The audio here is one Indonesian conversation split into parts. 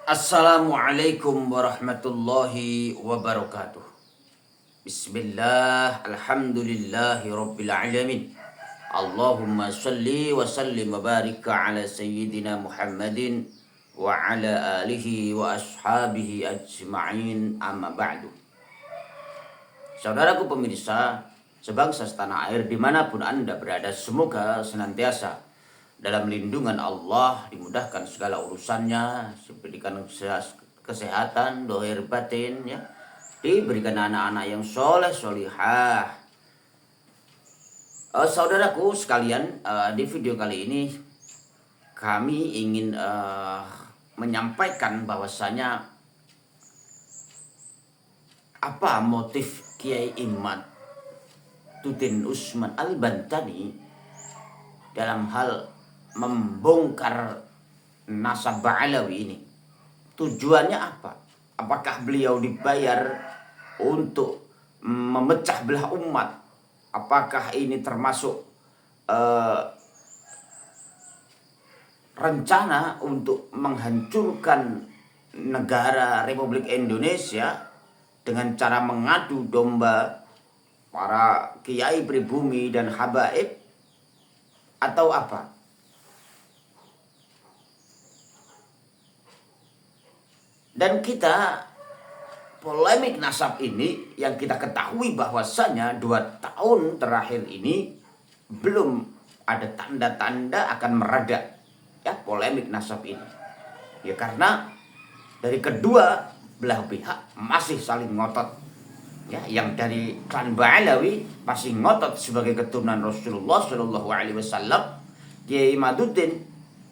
Assalamualaikum warahmatullahi wabarakatuh. Bismillah, alhamdulillahi rabbil alamin. Allahumma salli wa sallim wa barik ala sayyidina Muhammadin wa ala alihi wa ashabihi ajma'in, amma ba'du. Saudaraku pemirsa, sebangsa setanah air dimanapun Anda berada, semoga senantiasa dalam lindungan Allah, dimudahkan segala urusannya, diberikan kesehatan, dohir batin, ya, diberikan anak-anak yang soleh solihah. Saudaraku sekalian, di video kali ini kami ingin menyampaikan bahwasanya apa motif Kiai Imaduddin Usman Al-Bantani dalam hal membongkar nasab Ba'alawi ini. Tujuannya apa? Apakah beliau dibayar untuk memecah belah umat? Apakah ini termasuk rencana untuk menghancurkan negara Republik Indonesia dengan cara mengadu domba para kiai pribumi dan habaib, atau apa? Dan kita polemik nasab ini yang kita ketahui bahwasanya 2 tahun terakhir ini belum ada tanda-tanda akan mereda, ya, polemik nasab ini. Ya karena dari kedua belah pihak masih saling ngotot. Ya, yang dari klan Ba'alawi masih ngotot sebagai keturunan Rasulullah Shallallahu Alaihi Wasallam. Kiai Imaduddin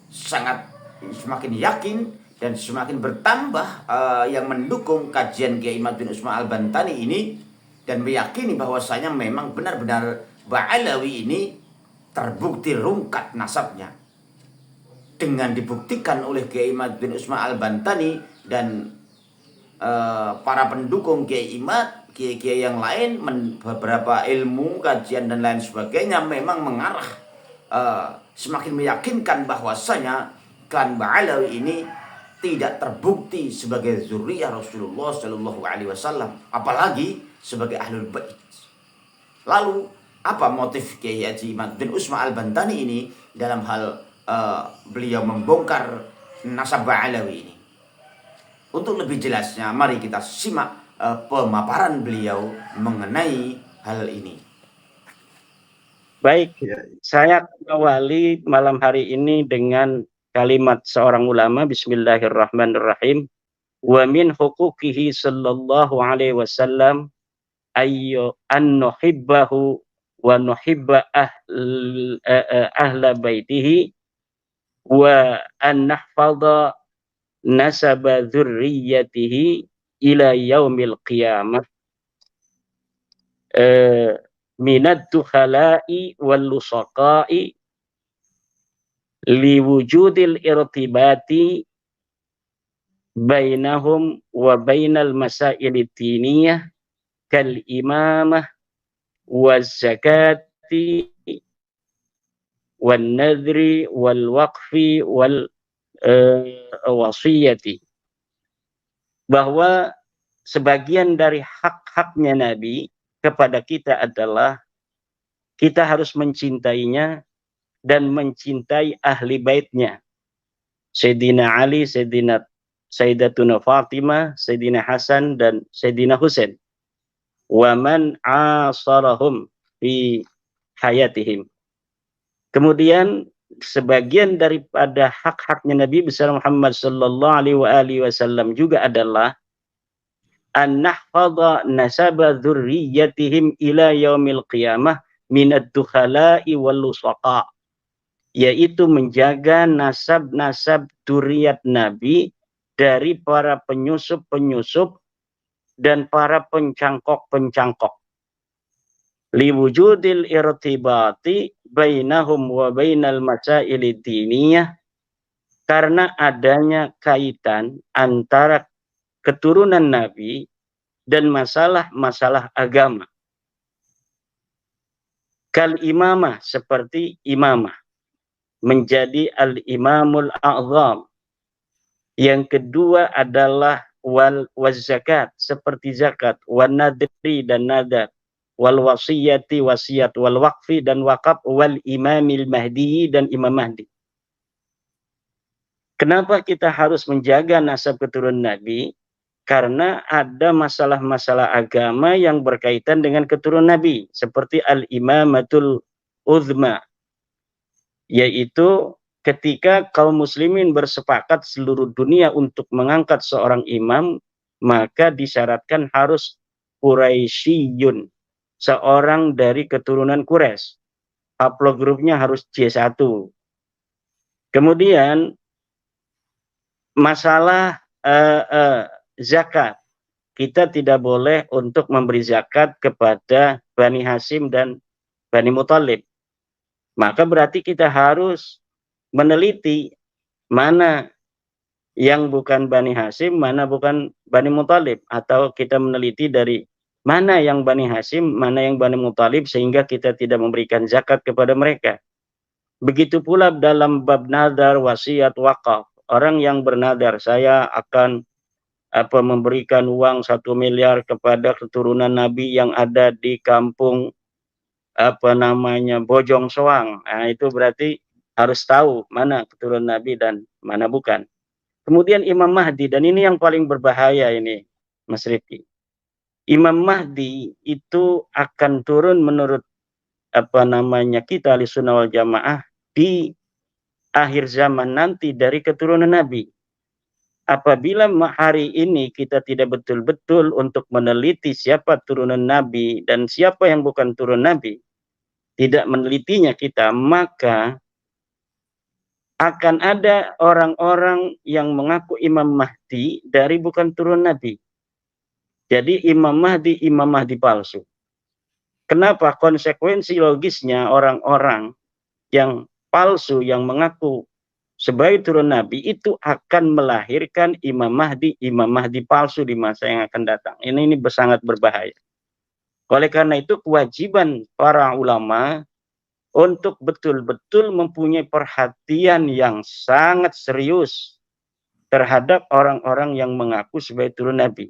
sangat semakin yakin dan semakin bertambah yang mendukung kajian Kiai Imaduddin Usman Al-Bantani ini, dan meyakini bahwasanya memang benar-benar Ba'alawi ini terbukti rungkat nasabnya dengan dibuktikan oleh Kiai Imaduddin Usman Al-Bantani dan para pendukung Kiai Imad, kiai-kiai yang lain, beberapa ilmu kajian dan lain sebagainya memang mengarah semakin meyakinkan bahwasanya klan Ba'alawi ini tidak terbukti sebagai zuriyah Rasulullah Shallallahu Alaihi Wasallam, apalagi sebagai ahlul bait. Lalu apa motif Kiai Haji Imaduddin Usman Al-Bantani ini dalam hal beliau membongkar nasab Ba'alawi ini? Untuk lebih jelasnya, mari kita simak pemaparan beliau mengenai hal ini. Baik, saya awali malam hari ini dengan kalimat seorang ulama. Bismillahirrahmanirrahim. Wa min huquqihi sallallahu alaihi wasallam ayyu an nuhibbahu wa nuhibba ahla baitihi wa an nahfadha nasaba dzurriyyatihi ila yaumil qiyamah minad dukhala'i wal lusaqa'i liwujudil irtibati bainahum wa bainal masail diniyah kal imamah waz zakati wan nadri wal waqfi wal wasiyati, bahwa sebagian dari hak-haknya Nabi kepada kita adalah kita harus mencintainya dan mencintai ahli baitnya, Sayyidina Ali, Sayyidatuna Fatimah, Sayyidina Hasan dan Sayyidina Husain, wa man asarahum fi hayatihim. Kemudian sebagian daripada hak-haknya Nabi besar Muhammad sallallahu alaihi wasallam juga adalah an nahfadha nasaba dzurriyyatihim ila yaumil qiyamah minad dukhala'i wal lusaqa, yaitu menjaga nasab-nasab dzurriyyat Nabi dari para penyusup-penyusup dan para pencangkok-pencangkok. Liwujudil irtibati bainahum wa bainal masaili diniyah, karena adanya kaitan antara keturunan Nabi dan masalah-masalah agama. Kal imamah, seperti imamah, menjadi al-imamul a'zam, Yang kedua adalah wal zakat, seperti zakat, wan nadri dan nadar, wal wasiyati wasiat, wal waqfi dan wakaf, wal imamil mahdi dan imam mahdi. Kenapa kita harus menjaga nasab keturunan Nabi? Karena ada masalah-masalah agama yang berkaitan dengan keturunan Nabi, seperti al-imamatul uzma, yaitu ketika kaum muslimin bersepakat seluruh dunia untuk mengangkat seorang imam, maka disyaratkan harus Quraisyiyun, seorang dari keturunan Quraisy. Haplogrupnya harus J1. Kemudian masalah zakat. Kita tidak boleh untuk memberi zakat kepada Bani Hashim dan Bani Muthalib. Maka berarti kita harus meneliti mana yang bukan Bani Hashim, mana bukan Bani Muthalib. Atau kita meneliti dari mana yang Bani Hashim, mana yang Bani Muthalib, sehingga kita tidak memberikan zakat kepada mereka. Begitu pula dalam bab nadar, wasiat, wakaf. Orang yang bernadar, saya akan memberikan uang 1 miliar kepada keturunan Nabi yang ada di kampung Bojong Soang. Nah, itu berarti harus tahu mana keturunan Nabi dan mana bukan. Kemudian Imam Mahdi, dan ini yang paling berbahaya ini, Mas Rifki. Imam Mahdi itu akan turun menurut kita Ahlussunnah wal Jamaah di akhir zaman nanti dari keturunan Nabi. Apabila hari ini kita tidak betul-betul untuk meneliti siapa turunan Nabi dan siapa yang bukan turun Nabi, tidak menelitinya kita, maka akan ada orang-orang yang mengaku Imam Mahdi dari bukan turun Nabi. Jadi Imam Mahdi palsu. Kenapa? Konsekuensi logisnya orang-orang yang palsu yang mengaku sebagai turun Nabi itu akan melahirkan Imam Mahdi palsu di masa yang akan datang. Ini sangat berbahaya. Oleh karena itu kewajiban para ulama untuk betul-betul mempunyai perhatian yang sangat serius terhadap orang-orang yang mengaku sebagai turun Nabi.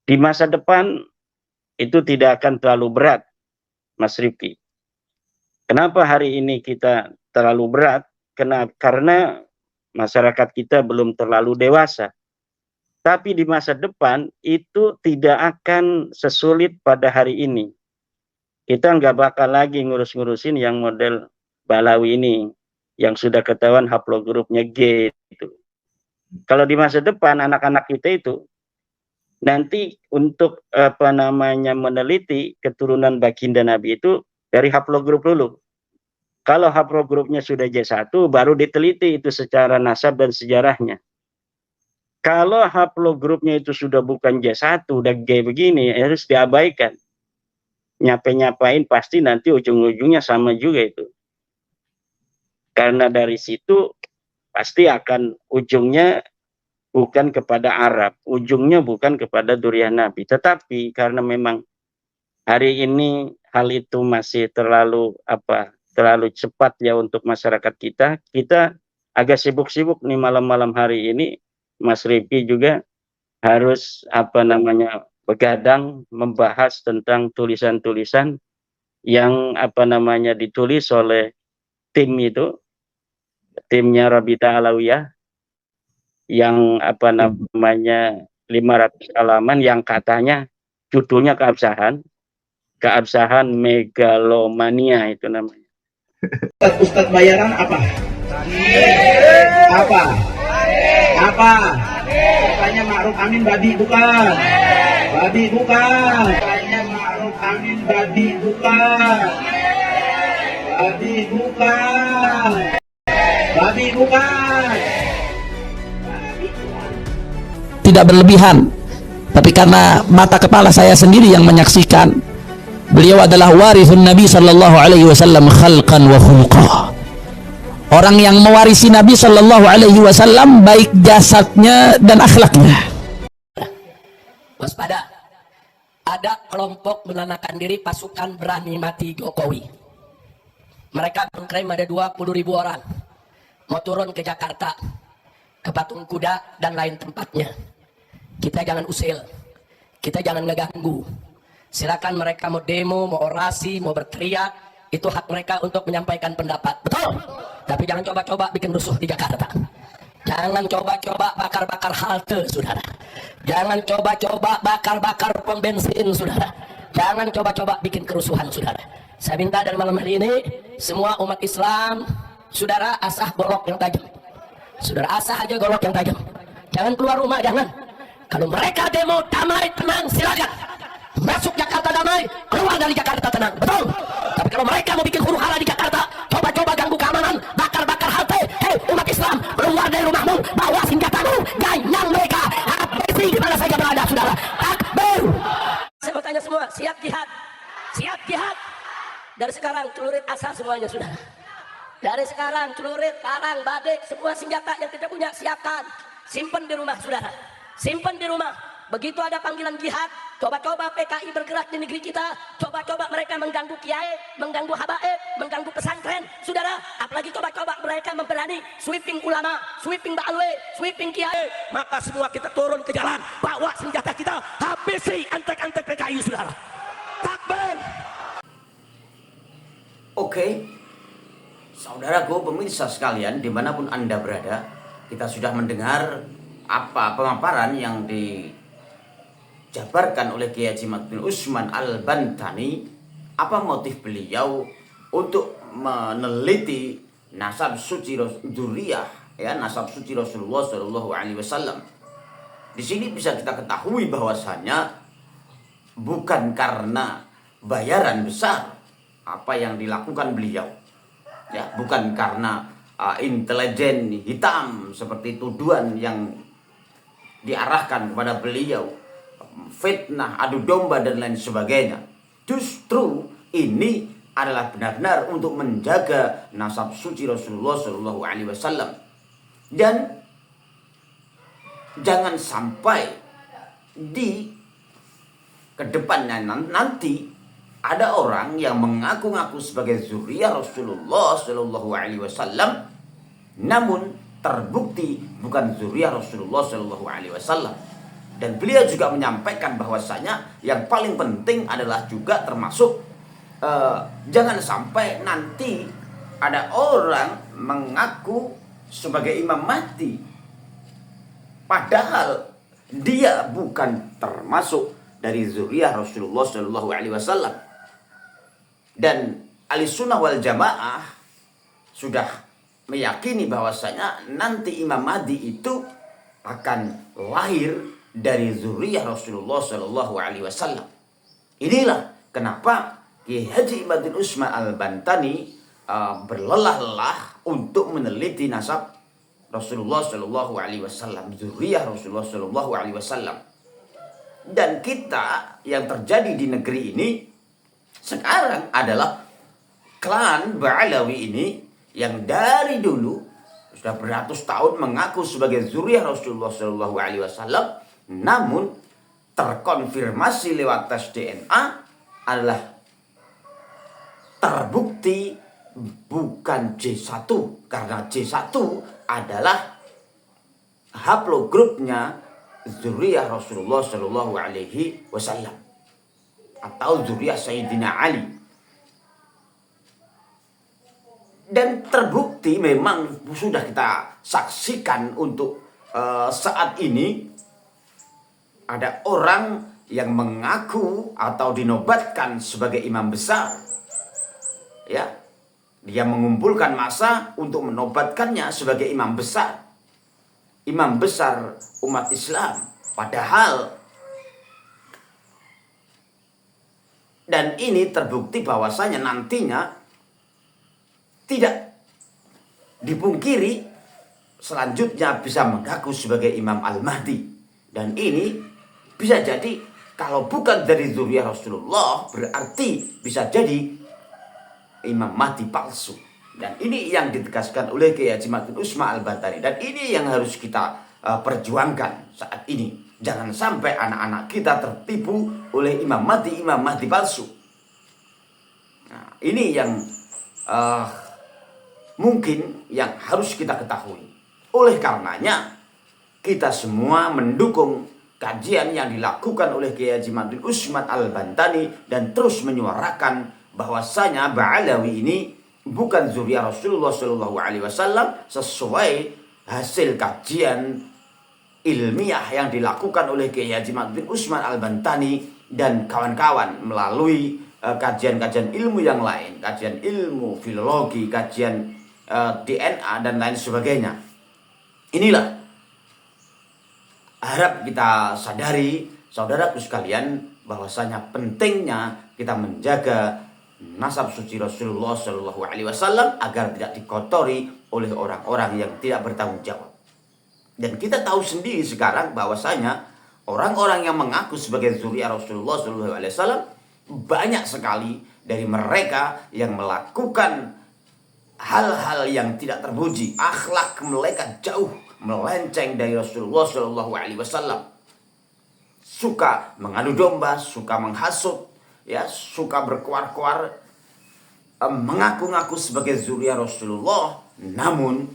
Di masa depan itu tidak akan terlalu berat, Mas Rifki. Kenapa hari ini kita terlalu berat? Karena masyarakat kita belum terlalu dewasa. Tapi di masa depan itu tidak akan sesulit pada hari ini. Kita nggak bakal lagi ngurus-ngurusin yang model Balawi ini, yang sudah ketahuan haplogrupnya G itu. Kalau di masa depan anak-anak kita itu nanti untuk meneliti keturunan baginda Nabi itu dari haplogrup dulu. Kalau haplogrupnya sudah J1, baru diteliti itu secara nasab dan sejarahnya. Kalau haplogrupnya itu sudah bukan J1, udah G begini, harus diabaikan. Nyapain pasti nanti ujung-ujungnya sama juga itu. Karena dari situ pasti akan ujungnya bukan kepada Arab, ujungnya bukan kepada Duriyah Nabi. Tetapi karena memang hari ini hal itu masih terlalu cepat ya untuk masyarakat kita agak sibuk-sibuk nih malam-malam hari ini. Mas Rifki juga harus begadang membahas tentang tulisan-tulisan yang ditulis oleh timnya Rabita Alawiyah yang 500 halaman yang katanya judulnya keabsahan megalomania itu namanya. Ustadz bayaran apa? Apa? Katanya Ma'ruf Amin babi bukan. Katanya Ma'ruf Amin babi bukan. Tidak berlebihan, tapi karena mata kepala saya sendiri yang menyaksikan, beliau adalah warithun Nabi sallallahu alaihi wasallam khalqan wa khuluqah. Orang yang mewarisi Nabi sallallahu alaihi wasallam baik jasadnya dan akhlaknya. Waspada, ada kelompok menamakan diri pasukan berani mati Jokowi. Mereka mengklaim ada 20.000 orang mau turun ke Jakarta. ke patung kuda dan lain tempatnya. Kita jangan usil, kita jangan ngeganggu. Silakan mereka mau demo, mau orasi, mau berteriak, itu hak mereka untuk menyampaikan pendapat, betul. Tapi jangan coba-coba bikin rusuh di Jakarta. Jangan coba-coba bakar-bakar halte, saudara. Jangan coba-coba bakar-bakar pom bensin, saudara. Jangan coba-coba bikin kerusuhan, saudara. Saya minta dari malam hari ini, semua umat Islam, saudara, asah golok yang tajam. Saudara, asah aja golok yang tajam. Jangan keluar rumah, jangan. Kalau mereka demo damai, tenang, silakan. Masuk Jakarta damai, keluar dari Jakarta tenang, betul. Tapi kalau mereka mau bikin huru hara di Jakarta, coba-coba ganggu keamanan, bakar-bakar halte, hei umat Islam, keluar dari rumahmu, bawa senjatamu, ganyang mereka, habisi di mana saja berada, saudara. Takbir. Saya mau tanya semua, siap jihad? Siap jihad? Dari sekarang celurit asal semuanya, saudara. Dari sekarang celurit, parang, badik, semua senjata yang tidak punya siapkan, simpan di rumah, saudara. Simpan di rumah. Begitu ada panggilan jihad, coba-coba PKI bergerak di negeri kita, coba-coba mereka mengganggu kiai, mengganggu habaib, mengganggu pesantren, saudara. Apalagi coba-coba mereka memberani sweeping ulama, sweeping ba'alwe, sweeping kiai. Maka semua kita turun ke jalan, bawa senjata kita, habisi antek-antek PKI, saudara. Takbir. Oke, saudaraku pemirsa sekalian dimanapun Anda berada, kita sudah mendengar apa pemaparan yang dijabarkan oleh Kiai Haji Ma'ruf Usman Al-Bantani. Apa motif beliau untuk meneliti nasab suci dzurriyyah, ya, nasab suci Rasulullah Shallallahu Alaihi Wasallam. Di sini bisa kita ketahui bahwasanya bukan karena bayaran besar apa yang dilakukan beliau, ya, bukan karena intelijen hitam seperti tuduhan yang diarahkan kepada beliau, fitnah, adu domba dan lain sebagainya. Justru ini adalah benar-benar untuk menjaga nasab suci Rasulullah Shallallahu Alaihi Wasallam, dan jangan sampai di kedepannya nanti ada orang yang mengaku-ngaku sebagai zuriyah Rasulullah Shallallahu Alaihi Wasallam, namun terbukti bukan zuriyah Rasulullah Shallallahu Alaihi Wasallam. Dan beliau juga menyampaikan bahwasanya yang paling penting adalah juga termasuk jangan sampai nanti ada orang mengaku sebagai Imam Mahdi, padahal dia bukan termasuk dari zuriyah Rasulullah Shallallahu Alaihi Wasallam. Dan Ahlussunnah wal Jamaah sudah meyakini bahwasanya nanti Imam Mahdi itu akan lahir dari zuriyah Rasulullah Shallallahu Alaihi Wasallam. Inilah kenapa Kiai Haji Ma'ruf Usman Al-Bantani berlelah-lelah untuk meneliti nasab Rasulullah Shallallahu Alaihi Wasallam, zuriyah Rasulullah Shallallahu Alaihi Wasallam. Dan kita yang terjadi di negeri ini sekarang adalah klan Ba'alawi ini yang dari dulu sudah beratus tahun mengaku sebagai zuriyah Rasulullah Shallallahu Alaihi Wasallam, namun terkonfirmasi lewat tes DNA adalah terbukti bukan J1, karena J1 adalah haplogrupnya zuriyah Rasulullah Shallallahu Alaihi Wasallam atau zuriyah Sayyidina Ali. Dan terbukti memang sudah kita saksikan untuk saat ini ada orang yang mengaku atau dinobatkan sebagai imam besar, ya, dia mengumpulkan massa untuk menobatkannya sebagai imam besar umat Islam, padahal dan ini terbukti bahwasanya nantinya tidak dipungkiri selanjutnya bisa mengaku sebagai Imam Al-Mahdi. Dan ini bisa jadi kalau bukan dari zuriyah Rasulullah berarti bisa jadi Imam Mahdi palsu. Dan ini yang ditegaskan oleh Kiai Haji Ma'ruf Usman Al-Bantani, dan ini yang harus kita perjuangkan saat ini. Jangan sampai anak-anak kita tertipu oleh Imam Mahdi palsu. Nah, ini yang mungkin yang harus kita ketahui. Oleh karenanya kita semua mendukung kajian yang dilakukan oleh Kiai Haji Ma'ruf bin Usman Al-Bantani dan terus menyuarakan bahwasanya Ba'alawi ini bukan zuriyah Rasulullah Shallallahu Alaihi Wasallam sesuai hasil kajian ilmiah yang dilakukan oleh Kiai Haji Ma'ruf bin Usman Al-Bantani dan kawan-kawan melalui kajian-kajian ilmu yang lain, kajian ilmu filologi, kajian DNA dan lain sebagainya. Inilah harap kita sadari, saudaraku sekalian, bahwasanya pentingnya kita menjaga nasab suci Rasulullah Shallallahu Alaihi Wasallam agar tidak dikotori oleh orang-orang yang tidak bertanggung jawab. Dan kita tahu sendiri sekarang bahwasanya orang-orang yang mengaku sebagai zuriyah Rasulullah Shallallahu Alaihi Wasallam banyak sekali dari mereka yang melakukan hal-hal yang tidak terpuji, akhlak mereka jauh melenceng dari Rasulullah Shallallahu Alaihi Wasallam. Suka mengadu domba, suka menghasut, ya, suka berkuar-kuar, mengaku-ngaku sebagai zuriyah Rasulullah, namun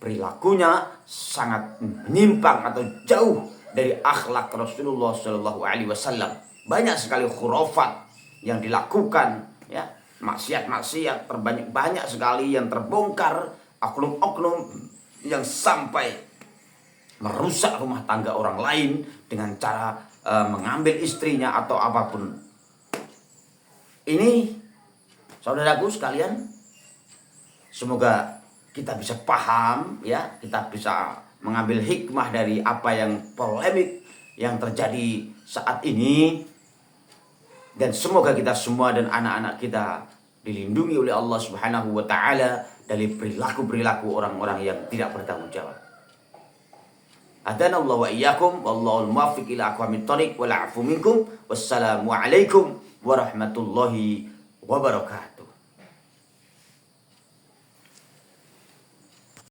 perilakunya sangat menyimpang atau jauh dari akhlak Rasulullah Shallallahu Alaihi Wasallam. Banyak sekali khurafat yang dilakukan, ya, maksiat-maksiat banyak sekali yang terbongkar, oknum-oknum yang sampai merusak rumah tangga orang lain dengan cara mengambil istrinya atau apapun. Ini saudaraku sekalian, semoga kita bisa paham, ya, kita bisa mengambil hikmah dari apa yang polemik yang terjadi saat ini, dan semoga kita semua dan anak-anak kita dilindungi oleh Allah Subhanahu wa taala dari perilaku-perilaku orang-orang yang tidak bertanggung jawab. Adanallahu wa iyyakum wallahul muwaffiq ila aqwamit thoriq wal 'afu minkum. Wassalamu alaikum warahmatullahi wabarakatuh.